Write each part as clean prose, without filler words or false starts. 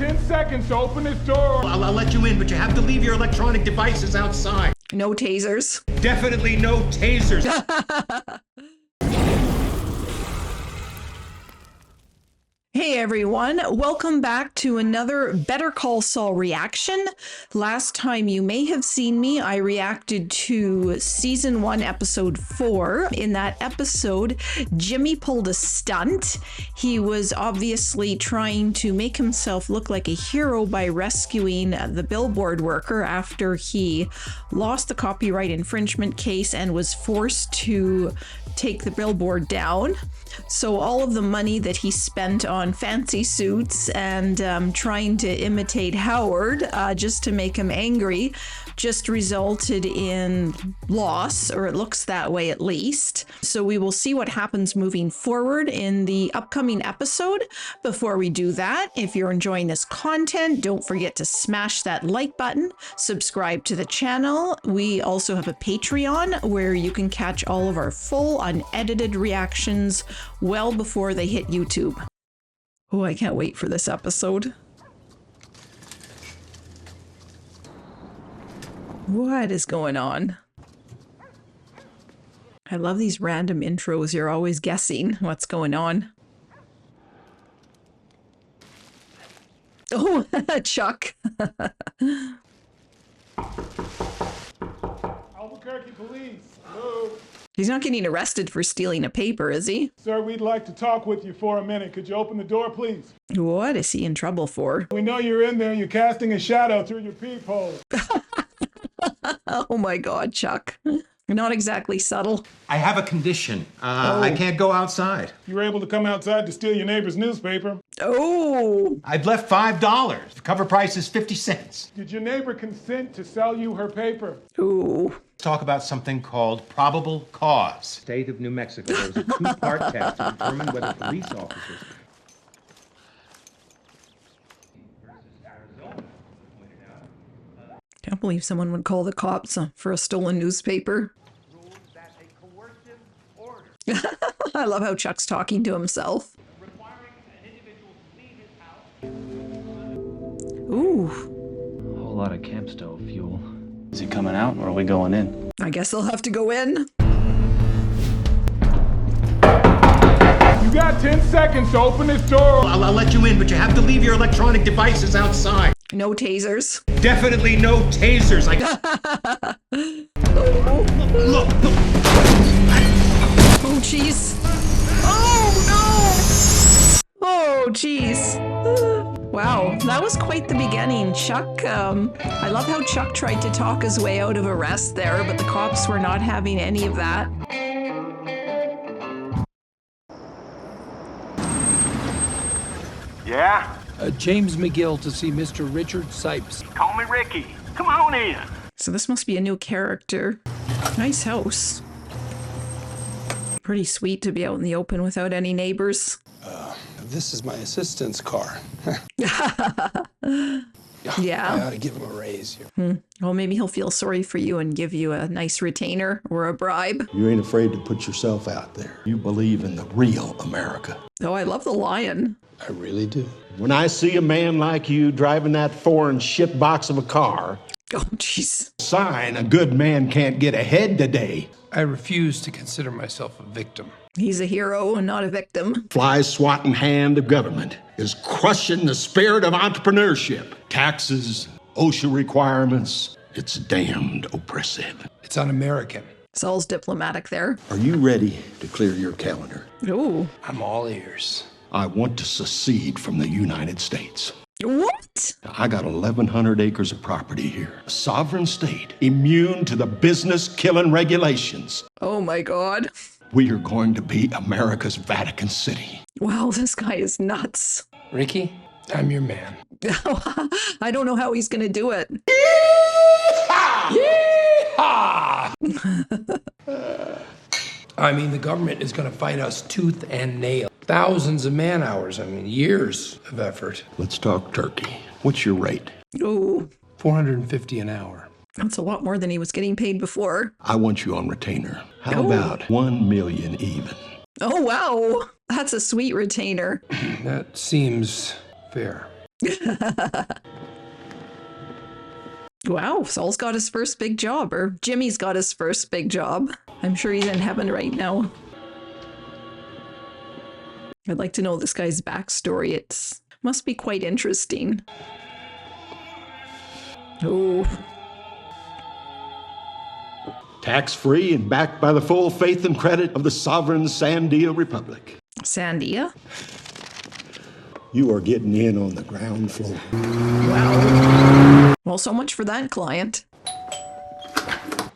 10 seconds to open this door. I'll let you in, but you have to leave your electronic devices outside. No tasers. Definitely no tasers. Hey everyone, welcome back to another Better Call Saul reaction. Last time you may have seen me, I reacted to season 1, episode 4. In that episode, Jimmy pulled a stunt. He was obviously trying to make himself look like a hero by rescuing the billboard worker after he lost the copyright infringement case and was forced to take the billboard down. So all of the money that he spent on fancy suits and trying to imitate Howard just to make him angry just resulted in loss, or it looks that way at least. So we will see what happens moving forward in the upcoming episode. Before we do that, if you're enjoying this content, don't forget to smash that like button, subscribe to the channel. We also have a Patreon where you can catch all of our full unedited reactions well before they hit YouTube. Oh, I can't wait for this episode. What is going on? I love these random intros. You're always guessing what's going on. Oh, Chuck. Albuquerque police. Hello. He's not getting arrested for stealing a paper, is he? Sir, we'd like to talk with you for a minute. Could you open the door, please? What is he in trouble for? We know you're in there. You're casting a shadow through your peephole. Oh my God, Chuck. Not exactly subtle. I have a condition. I can't go outside. You were able to come outside to steal your neighbor's newspaper. Oh. I've left $5. The cover price is 50 cents. Did your neighbor consent to sell you her paper? Ooh. Talk about something called probable cause. State of New Mexico. There was a two-part test to determine whether police officers... Can't believe someone would call the cops for a stolen newspaper. I love how Chuck's talking to himself. Ooh. A whole lot of camp stove fuel. Is he coming out or are we going in? I guess they'll have to go in. You got 10 seconds to open this door. I'll let you in, but you have to leave your electronic devices outside. No tasers. Definitely no tasers. Look. Oh, jeez. Oh, no. Oh, jeez. Wow, that was quite the beginning. Chuck, I love how Chuck tried to talk his way out of arrest there, but the cops were not having any of that. Yeah? James McGill to see Mr. Richard Sipes. Call me Ricky. Come on in. So this must be a new character. Nice house. Pretty sweet to be out in the open without any neighbors. This is my assistant's car. Yeah. I ought to give him a raise here. Well, maybe he'll feel sorry for you and give you a nice retainer or a bribe. You ain't afraid to put yourself out there. You believe in the real America. Oh, I love the lion. I really do. When I see a man like you driving that foreign shitbox of a car, Oh, jeez. sign a good man can't get ahead today. I refuse to consider myself a victim. He's a hero and not a victim. Fly swatting hand of government is crushing the spirit of entrepreneurship. Taxes, OSHA requirements, it's damned oppressive. It's un-American. Saul's diplomatic there. Are you ready to clear your calendar? Ooh. I'm all ears. I want to secede from the United States. What? I got 1,100 acres of property here. A sovereign state, immune to the business-killing regulations. Oh my God. We are going to be America's Vatican City. Wow, this guy is nuts. Ricky, I'm your man. I don't know how he's gonna do it. I mean, the government is going to fight us tooth and nail. Thousands of man hours, years of effort. Let's talk turkey. What's your rate? Ooh, $450 an hour. that's a lot more than he was getting paid before. I want you on retainer. How Oh. about 1 million even? Oh, wow. That's a sweet retainer. That seems fair. Wow, Saul's got his first big job, or Jimmy's got his first big job. I'm sure he's in heaven right now. I'd like to know this guy's backstory. It must be quite interesting. Oh. Tax-free and backed by the full faith and credit of the sovereign Sandia Republic. Sandia? You are getting in on the ground floor. Wow. Well, so much for that client.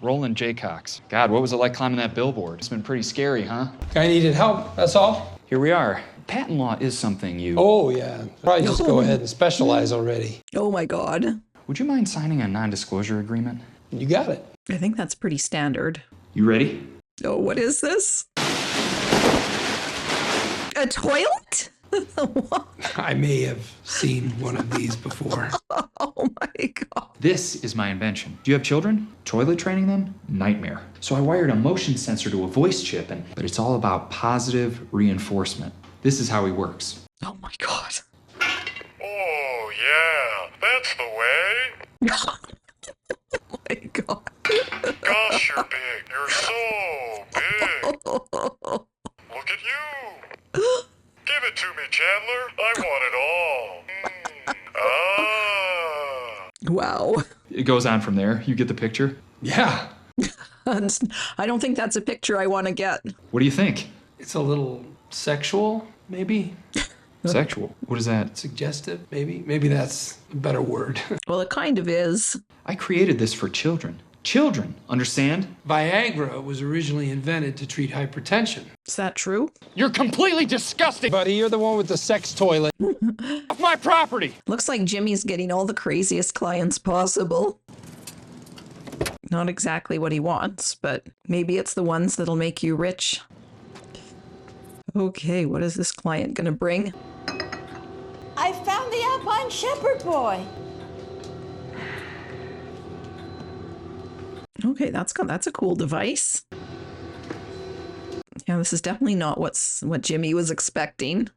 Roland J. Cox. God, what was it like climbing that billboard? It's been pretty scary, huh? Guy needed help, that's all. Here we are. Patent law is something you... Oh, yeah. Probably just go ahead and specialize already. Oh my god. Would you mind signing a non-disclosure agreement? You got it. I think that's pretty standard. You ready? Oh, what is this? A toilet? What? I may have seen one of these before. Oh my god. This is my invention. Do you have children? Toilet training them? Nightmare. So I wired a motion sensor to a voice chip, but it's all about positive reinforcement. This is how he works. Oh my god. Oh, yeah, that's the way. Oh my god. Gosh, you're big. You're so big. Look at you. Give it to me, Chandler. I want it all. Ah. Wow. It goes on from there. You get the picture? Yeah. I don't think that's a picture I want to get. What do you think? It's a little sexual, maybe? Sexual? What is that? Suggestive, maybe? Maybe that's a better word. Well, it kind of is. I created this for children. Children, understand? Viagra was originally invented to treat hypertension. Is that true? You're completely disgusting. Buddy, you're the one with the sex toilet. Off my property. Looks like Jimmy's getting all the craziest clients possible. Not exactly what he wants, but maybe it's the ones that'll make you rich. Okay, what is this client gonna bring? I found the Alpine shepherd boy. Okay, that's a cool device. Yeah, this is definitely not what Jimmy was expecting.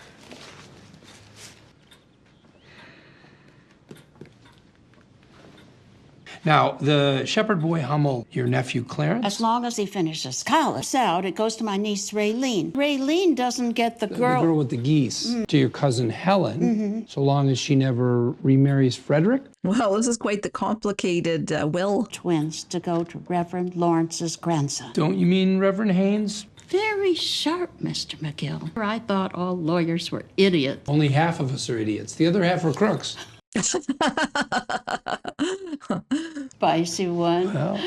Now, the shepherd boy Hummel, your nephew Clarence? As long as he finishes college out, it goes to my niece Raylene. Raylene doesn't get the girl. The girl with the geese. To your cousin Helen, so long as she never remarries Frederick? Well, this is quite the complicated will. Twins to go to Reverend Lawrence's grandson. Don't you mean Reverend Haynes? Very sharp, Mr. McGill. I thought all lawyers were idiots. Only half of us are idiots. The other half are crooks. Spicy one. Well,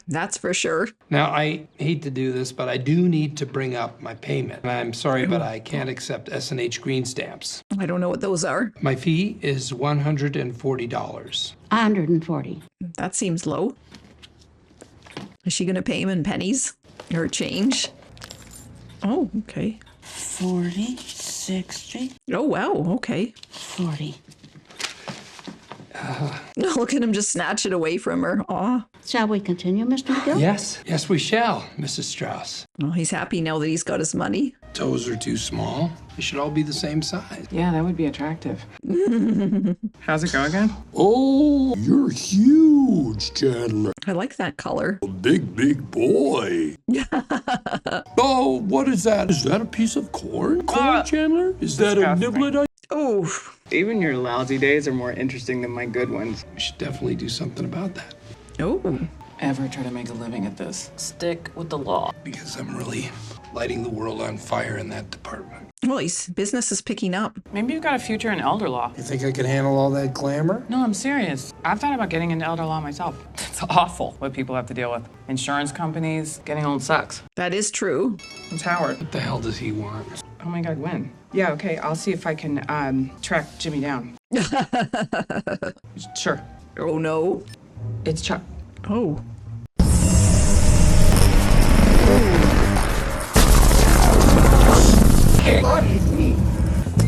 That's for sure. now, I hate to do this, but I do need to bring up my payment. And I'm sorry, but I can't accept S&H green stamps. I don't know what those are. My fee is $140. 140. That seems low. Is she going to pay him in pennies or change? Oh, okay. 40, 60, Oh, wow. Okay. 40. Look at him just snatch it away from her. Aw. Shall we continue, Mr. McGill? Yes, yes, we shall, Mrs. Strauss. Well, he's happy now that he's got his money. Toes are too small. They should all be the same size. Yeah, that would be attractive. How's it go again? Oh, you're huge, Chandler. I like that color. A big, big boy. Oh, what is that? Is that a piece of corn? Corn, Chandler? Is that a disgusting. niblet? Oh, Even your lousy days are more interesting than my good ones. We should definitely do something about that. oh. Ever try to make a living at this? Stick with the law. Because I'm really lighting the world on fire in that department. Well, his business is picking up. Maybe you've got a future in elder law. You think I can handle all that glamour? No, I'm serious. I've thought about getting into elder law myself. It's awful what people have to deal with. Insurance companies, getting old sucks. That is true. It's Howard. What the hell does he want? Oh my God, when? Yeah, okay, I'll see if I can track Jimmy down. Sure. Oh, no. It's Chuck. Oh.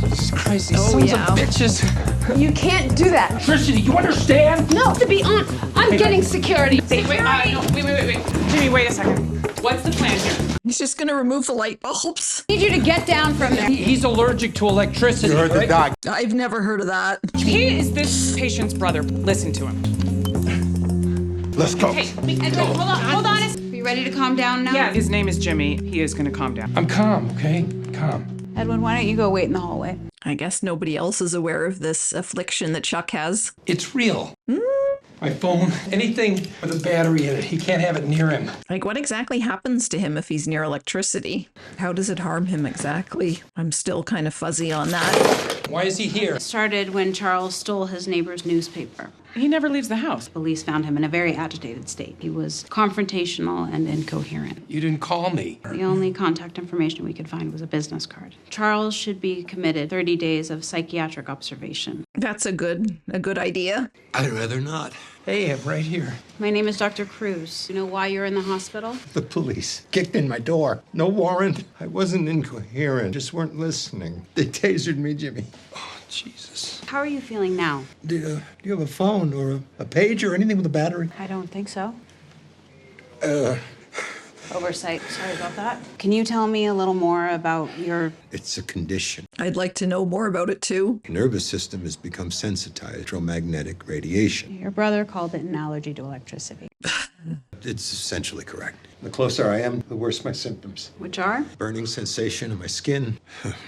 Jesus Christ, these Oh, sons yeah. of bitches. You can't do that. Tricity, you understand? No, to be honest, I'm getting security. Wait, wait. Jimmy, wait a second. What's the plan here? He's just going to remove the light bulbs. I need you to get down from there. He's allergic to electricity. You heard the doc. I've never heard of that. He is this patient's brother. Listen to him. Let's go. Hey, hold on. Are you ready to calm down now? Yeah, his name is Jimmy. He is going to calm down. I'm calm, okay? Calm. Edwin, why don't you go wait in the hallway? I guess nobody else is aware of this affliction that Chuck has. It's real. My phone, anything with a battery in it, he can't have it near him. Like, what exactly happens to him if he's near electricity? How does it harm him exactly? I'm still kind of fuzzy on that. Why is he here? It started when Charles stole his neighbor's newspaper. He never leaves the house. Police found him in a very agitated state. He was confrontational and incoherent. You didn't call me. The only contact information we could find was a business card. Charles should be committed 30 days of psychiatric observation. That's a good idea. I'd rather not. Hey, I'm right here. My name is Dr. Cruz. You know why you're in the hospital? The police kicked in my door. No warrant. I wasn't incoherent. Just weren't listening. They tasered me, Jimmy. Oh, Jesus. How are you feeling now? Do you have a phone or a page or anything with a battery? I don't think so. Oversight. Sorry about that. Can you tell me a little more about your... It's a condition. I'd like to know more about it too. Your nervous system has become sensitized to electromagnetic radiation. Your brother called it an allergy to electricity. It's essentially correct. The closer I am, the worse my symptoms. Which are? Burning sensation in my skin,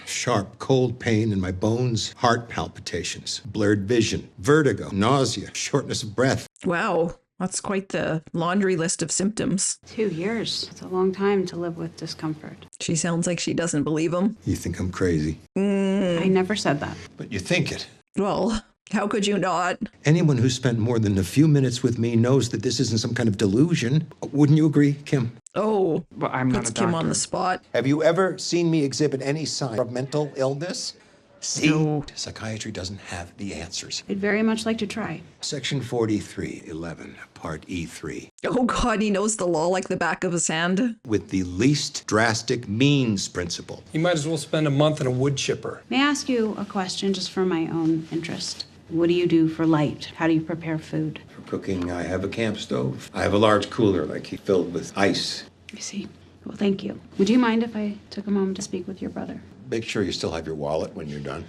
sharp cold pain in my bones, heart palpitations, blurred vision, vertigo, nausea, shortness of breath. Wow, that's quite the laundry list of symptoms. 2 years. It's a long time to live with discomfort. She sounds like she doesn't believe him. You think I'm crazy? I never said that. But you think it. Well, how could you not? Anyone who spent more than a few minutes with me knows that this isn't some kind of delusion. Wouldn't you agree, Kim? Oh, But I'm not puts a Kim doctor. on the spot. Have you ever seen me exhibit any sign of mental illness? See, No. psychiatry doesn't have the answers. I'd very much like to try. Section 4311, Part E3. Oh God, he knows the law like the back of his hand. With the least drastic means principle. You might as well spend a month in a wood chipper. May I ask you a question just for my own interest? What do you do for light? How do you prepare food? For cooking, I have a camp stove. I have a large cooler, filled with ice. I see. Well, thank you. Would you mind if I took a moment to speak with your brother? Make sure you still have your wallet when you're done.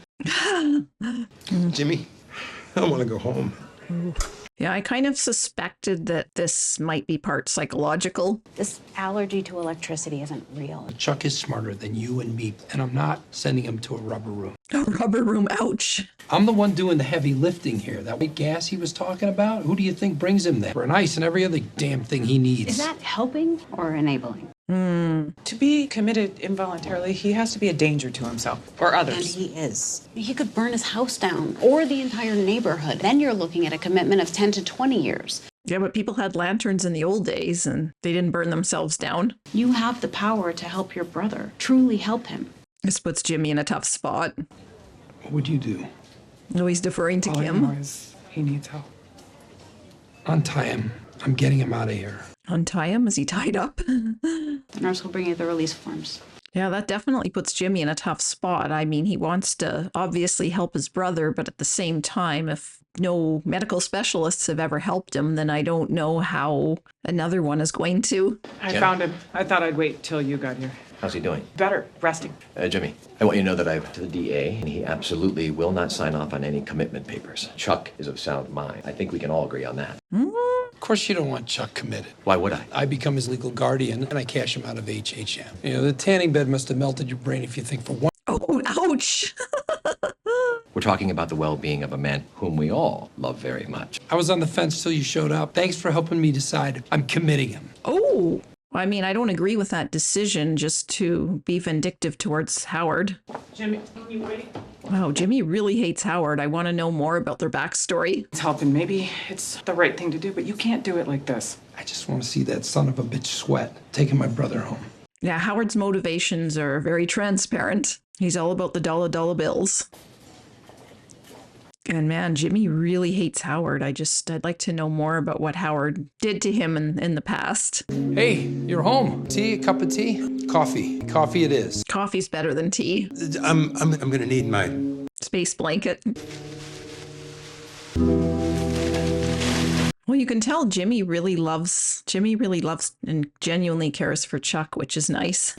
Jimmy, I want to go home. Yeah, I kind of suspected that this might be part psychological. This allergy to electricity isn't real. Chuck is smarter than you and me, and I'm not sending him to a rubber room. A rubber room, ouch. I'm the one doing the heavy lifting here. That white gas he was talking about, who do you think brings him there? For an ice and every other damn thing he needs. Is that helping or enabling? To be committed involuntarily, he has to be a danger to himself or And others. he is. He could burn his house down or the entire neighborhood. Then you're looking at a commitment of 10 to 20 years. Yeah, but people had lanterns in the old days and they didn't burn themselves down. You have the power to help your brother, truly help him. This puts Jimmy in a tough spot. What would you do? No, he's deferring to All I know Kim. is he needs help. Untie him. I'm getting him out of here. Untie him? Is he tied up? The nurse will bring you the release forms. Yeah, that definitely puts Jimmy in a tough spot. I mean, he wants to obviously help his brother, but at the same time, if no medical specialists have ever helped him, then I don't know how another one is going to. I Jen? found him. I thought I'd wait till you got here. How's he doing? Better. Resting. Jimmy, I want you to know that I've to the DA, and he absolutely will not sign off on any commitment papers. Chuck is of sound mind. I think we can all agree on that. Of course you don't want Chuck committed. Why would I? I become his legal guardian, and I cash him out of HHM. You know, the tanning bed must have melted your brain if you think for one. Oh, ouch. We're talking about the well-being of a man whom we all love very much. I was on the fence till you showed up. Thanks for helping me decide. I'm committing him. Oh, I mean, I don't agree with that decision just to be vindictive towards Howard. Jimmy, you wait. Wow, Jimmy really hates Howard. I want to know more about their backstory. It's helping. Maybe it's the right thing to do, but you can't do it like this. I just want to see that son of a bitch sweat, taking my brother home. Yeah, Howard's motivations are very transparent. He's all about the dollar bills. And man, Jimmy really hates Howard. I'd like to know more about what Howard did to him in the past. Hey, you're home. Tea, a cup of tea? Coffee. Coffee it is. Coffee's better than tea. I'm gonna need my... Space blanket. Well, you can tell Jimmy really loves and genuinely cares for Chuck, which is nice.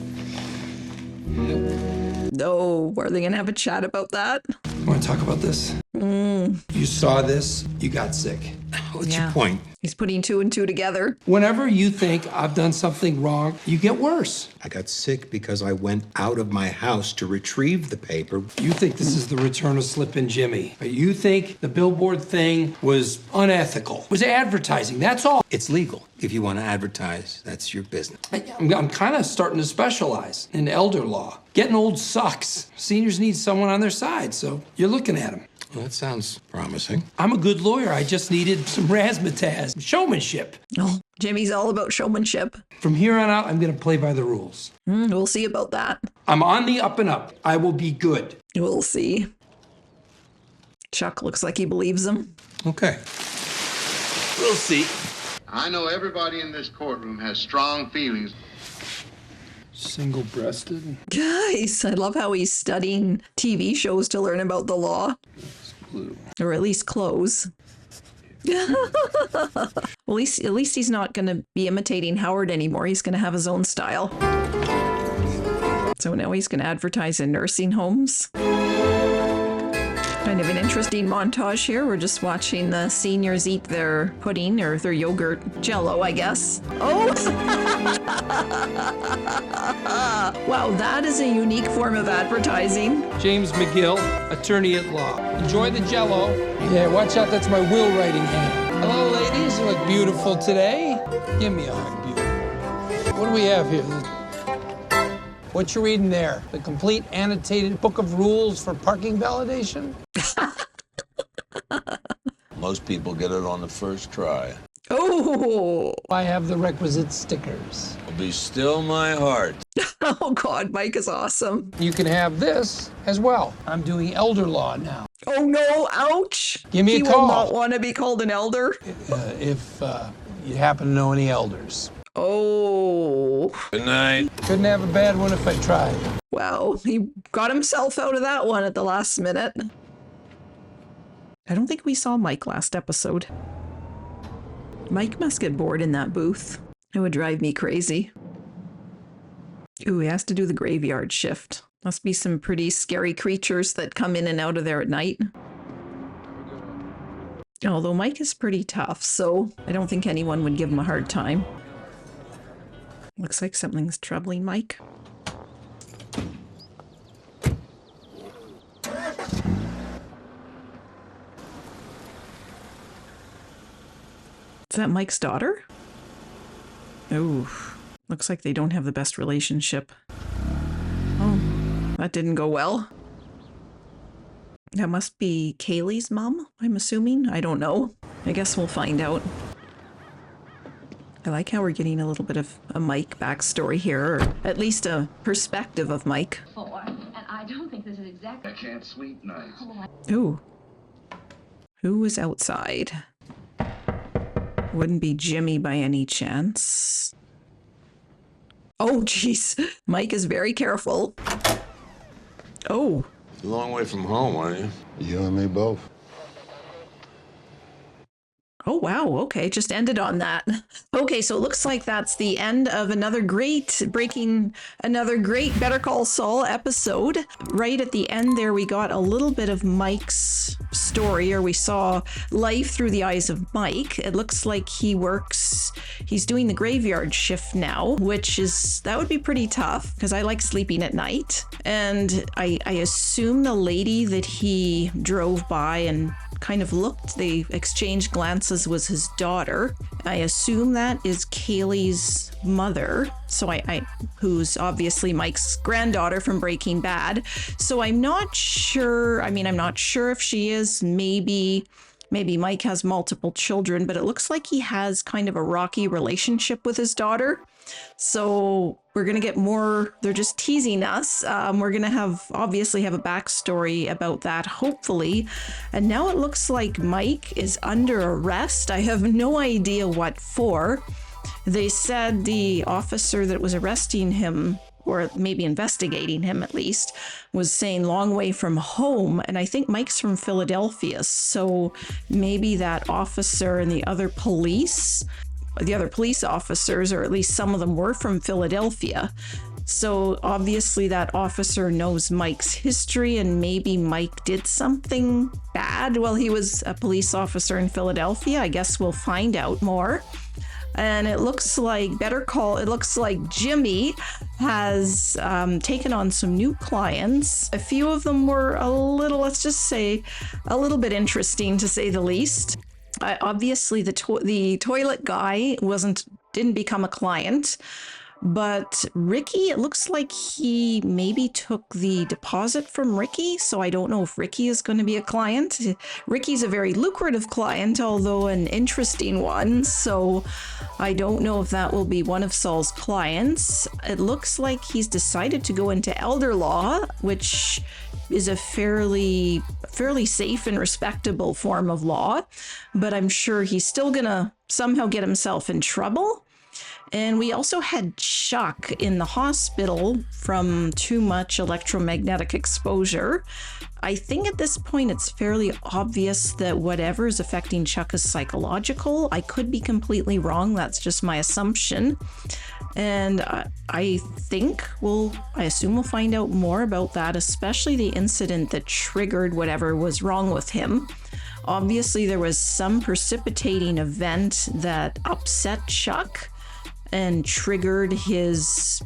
Oh, are they going to have a chat about that? Want to talk about this? You saw this, you got sick. What's your point? He's putting two and two together. Whenever you think I've done something wrong, you get worse. I got sick because I went out of my house to retrieve the paper. You think this is the return of Slippin' Jimmy. You think the billboard thing was unethical. It was advertising, that's all. It's legal. If you want to advertise, that's your business. I'm kind of starting to specialize in elder law. Getting old sucks. Seniors need someone on their side, so you're looking at them. Well, that sounds promising. I'm a good lawyer. I just needed some razzmatazz, showmanship. Oh, Jimmy's all about showmanship. From here on out, I'm going to play by the rules. We'll see about that. I'm on the up and up. I will be good. We'll see. Chuck looks like he believes him. Okay. We'll see. I know everybody in this courtroom has strong feelings. Single-breasted? Guys, I love how he's studying TV shows to learn about the law. Blue. Or at least clothes. Well, at least he's not going to be imitating Howard anymore. He's going to have his own style. So now he's going to advertise in nursing homes. Kind of an interesting montage here. We're just watching the seniors eat their pudding or their yogurt Jell-O, I guess. Oh! Wow, that is a unique form of advertising. James McGill, attorney at law. Enjoy the Jell-O. Yeah, watch out, that's my will writing hand. Hello, ladies. You look beautiful today. Give me a hug, beautiful. What do we have here? What you reading there? The complete annotated book of rules for parking validation? Most people get it on the first try. Oh! I have the requisite stickers. Will be still my heart. Oh God, Mike is awesome. You can have this as well. I'm doing elder law now. Oh no, ouch! Give me a call. He will not want to be called an elder. If you happen to know any elders. Oh. Good night. Couldn't have a bad one if I tried. Wow, he got himself out of that one at the last minute. I don't think we saw Mike last episode. Mike must get bored in that booth. It would drive me crazy. Ooh, he has to do the graveyard shift. Must be some pretty scary creatures that come in and out of there at night. Although Mike is pretty tough, so I don't think anyone would give him a hard time. Looks like something's troubling Mike. Is that Mike's daughter? Oh, looks like they don't have the best relationship. Oh, that didn't go well. That must be Kaylee's mom, I'm assuming. I don't know. I guess we'll find out. I like how we're getting a little bit of a Mike backstory here, or at least a perspective of Mike. And I don't think this is exactly. I can't sleep nights. Ooh. Who is outside? Wouldn't be Jimmy by any chance. Oh, jeez. Mike is very careful. Oh. A long way from home, aren't you? You and me both. Oh, wow. Okay, just ended on that. Okay, so it looks like that's the end of another great Better Call Saul episode. Right at the end there, we got a little bit of Mike's story, or we saw life through the eyes of Mike. It looks like he's doing the graveyard shift now, that would be pretty tough because I like sleeping at night. And I assume the lady that he drove by and kind of looked, they exchanged glances, was his daughter. I assume that is Kaylee's mother, so who's obviously Mike's granddaughter from Breaking Bad. So I'm not sure, I'm not sure if she is. Maybe Mike has multiple children, but it looks like he has kind of a rocky relationship with his daughter. So we're going to get more, they're just teasing us. We're going to obviously have a backstory about that, hopefully. And now it looks like Mike is under arrest. I have no idea what for. They said the officer that was arresting him or maybe investigating him at least, was saying long way from home. And I think Mike's from Philadelphia. So maybe that officer and the other police officers, or at least some of them, were from Philadelphia. So obviously that officer knows Mike's history, and maybe Mike did something bad while he was a police officer in Philadelphia. I guess we'll find out more. And it looks like Jimmy has taken on some new clients. A few of them were let's just say, a little bit interesting, to say the least. Obviously, the toilet guy didn't become a client. But Ricky, it looks like he maybe took the deposit from Ricky, so I don't know if Ricky is going to be a client. Ricky's a very lucrative client, although an interesting one, so I don't know if that will be one of Saul's clients. It looks like he's decided to go into elder law, which is a fairly safe and respectable form of law, but I'm sure he's still going to somehow get himself in trouble. And we also had Chuck in the hospital from too much electromagnetic exposure. I think at this point it's fairly obvious that whatever is affecting Chuck is psychological. I could be completely wrong. That's just my assumption. And I assume we'll find out more about that, especially the incident that triggered whatever was wrong with him. Obviously, there was some precipitating event that upset Chuck and triggered his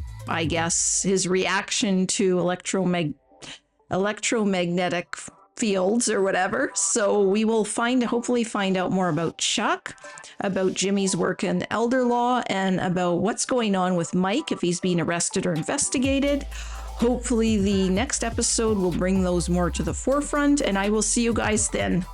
reaction to electromagnetic fields or whatever. So we will hopefully find out more about Chuck, about Jimmy's work in elder law, and about what's going on with Mike, if he's being arrested or investigated. Hopefully the next episode will bring those more to the forefront, and I will see you guys then.